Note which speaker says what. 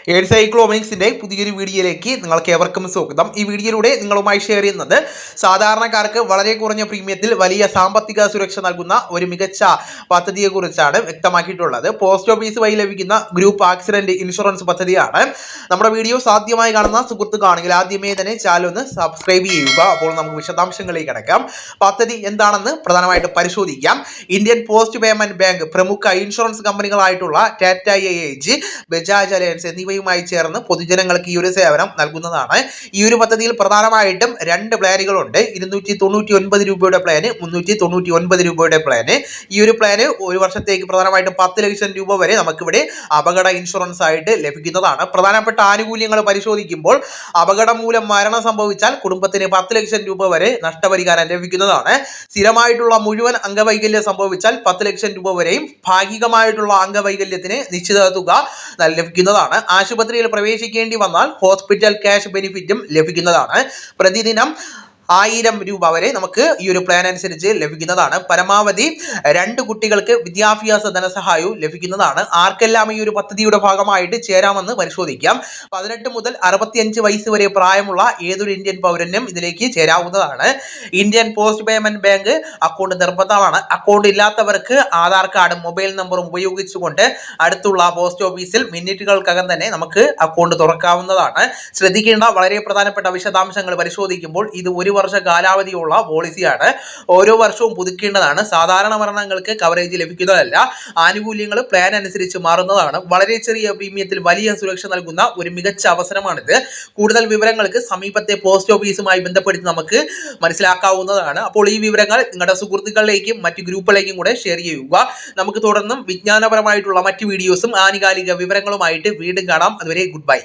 Speaker 1: സൈക്ലോമിക്സിന്റെ പുതിയൊരു വീഡിയോയിലേക്ക് നിങ്ങൾക്ക് ഏവർക്കും സ്വാഗതം. ഈ വീഡിയോയിലൂടെ നിങ്ങളുമായി ഷെയർ ചെയ്യുന്നത് സാധാരണക്കാർക്ക് വളരെ കുറഞ്ഞ പ്രീമിയത്തിൽ വലിയ സാമ്പത്തിക സുരക്ഷ നൽകുന്ന ഒരു മികച്ച പദ്ധതിയെക്കുറിച്ചാണ് വ്യക്തമാക്കിയിട്ടുള്ളത്. പോസ്റ്റ് ഓഫീസ് വഴി ലഭിക്കുന്ന ഗ്രൂപ്പ് ആക്സിഡന്റ് ഇൻഷുറൻസ് പദ്ധതിയാണ്. നമ്മുടെ വീഡിയോ സാധ്യമായി കാണുന്ന സുഹൃത്തുക്കളാണെങ്കിൽ ആദ്യമേ തന്നെ ചാനൽ ഒന്ന് സബ്സ്ക്രൈബ് ചെയ്യുക. അപ്പോൾ നമുക്ക് വിശദാംശങ്ങളിലേക്ക് കടക്കാം. പദ്ധതി എന്താണെന്ന് പ്രധാനമായിട്ട് പരിശോധിക്കാം. ഇന്ത്യൻ പോസ്റ്റ് പേയ്മെന്റ് ബാങ്ക് പ്രമുഖ ഇൻഷുറൻസ് കമ്പനികളായിട്ടുള്ള ടാറ്റ AIG, ബജാജ് അലയൻസ് എന്നിവയുമായി ചേർന്ന് പൊതുജനങ്ങൾക്ക് ഈ ഒരു സേവനം നൽകുന്നതാണ്. ഈ ഒരു പദ്ധതിയിൽ പ്രധാനമായിട്ടും രണ്ട് പ്ലാനുകളുണ്ട്. 299 രൂപയുടെ പ്ലാന്, 399 രൂപയുടെ പ്ലാന്. ഈ ഒരു പ്ലാന് ഒരു വർഷത്തേക്ക് പ്രധാനമായിട്ടും 10 ലക്ഷം രൂപ വരെ നമുക്കിവിടെ അപകട ഇൻഷുറൻസ് ആയിട്ട് ലഭിക്കുന്നതാണ്. പ്രധാനപ്പെട്ട ആനുകൂല്യങ്ങൾ പരിശോധിക്കുമ്പോൾ അപകടം മൂലം മരണം സംഭവിച്ചാൽ കുടുംബത്തിന് 10 ലക്ഷം രൂപ വരെ നഷ്ടപരിഹാരം ലഭിക്കുന്നതാണ്. സ്ഥിരമായിട്ടുള്ള മുഴുവൻ അംഗവൈകല്യം സംഭവിച്ചാൽ 10 ലക്ഷം രൂപ വരെയും, ഭാഗികമായിട്ടുള്ള അംഗവൈകല്യത്തിന് നിശ്ചിത തുക ലഭിക്കുന്നതാണ്. ആശുപത്രിയിൽ പ്രവേശിക്കേണ്ടി വന്നാൽ ഹോസ്പിറ്റൽ ക്യാഷ് ബെനിഫിറ്റും ലഭിക്കുന്നതാണ്. പ്രതിദിനം 1000 രൂപ വരെ നമുക്ക് ഈ ഒരു പ്ലാൻ അനുസരിച്ച് ലഭിക്കുന്നതാണ്. പരമാവധി 2 കുട്ടികൾക്ക് വിദ്യാഭ്യാസ ധനസഹായവും ലഭിക്കുന്നതാണ്. ആർക്കെല്ലാം ഈ ഒരു പദ്ധതിയുടെ ഭാഗമായിട്ട് ചേരാമെന്ന് പരിശോധിക്കാം. 18 മുതൽ 65 വയസ്സ് വരെ പ്രായമുള്ള ഏതൊരു ഇന്ത്യൻ പൗരനും ഇതിലേക്ക് ചേരാവുന്നതാണ്. Indian post payment bank account നിർബന്ധമാണ്. അക്കൗണ്ട് ഇല്ലാത്തവർക്ക് ആധാർ കാർഡും മൊബൈൽ നമ്പറും ഉപയോഗിച്ചുകൊണ്ട് അടുത്തുള്ള പോസ്റ്റ് ഓഫീസിൽ മിനിറ്റുകൾക്കകം തന്നെ നമുക്ക് അക്കൗണ്ട് തുറക്കാവുന്നതാണ്. ശ്രദ്ധിക്കേണ്ട വളരെ പ്രധാനപ്പെട്ട വിശദാംശങ്ങൾ പരിശോധിക്കുമ്പോൾ ഇത് ഒരു വർഷ കാലാവധിയുള്ള പോളിസിയാണ്. ഓരോ വർഷവും പുതുക്കേണ്ടതാണ്. സാധാരണ മരണങ്ങൾക്ക് കവറേജ് ലഭിക്കുന്നതല്ല. ആനുകൂല്യങ്ങൾ പ്ലാൻ അനുസരിച്ച് മാറുന്നതാണ്. വളരെ ചെറിയ പ്രീമിയത്തിൽ വലിയ സുരക്ഷ നൽകുന്ന ഒരു മികച്ച അവസരമാണിത്. കൂടുതൽ വിവരങ്ങൾക്ക് സമീപത്തെ പോസ്റ്റ് ഓഫീസുമായി ബന്ധപ്പെടുത്തി നമുക്ക് മനസ്സിലാക്കാവുന്നതാണ്. അപ്പോൾ ഈ വിവരങ്ങൾ നിങ്ങളുടെ സുഹൃത്തുക്കളിലേക്കും മറ്റു ഗ്രൂപ്പുകളിലേക്കും കൂടെ ഷെയർ ചെയ്യുക. നമുക്ക് തുടർന്നും വിജ്ഞാനപരമായിട്ടുള്ള മറ്റു വീഡിയോസും ആനുകാലിക വിവരങ്ങളുമായിട്ട് വീണ്ടും കാണാം. അതുവരെ ഗുഡ് ബൈ.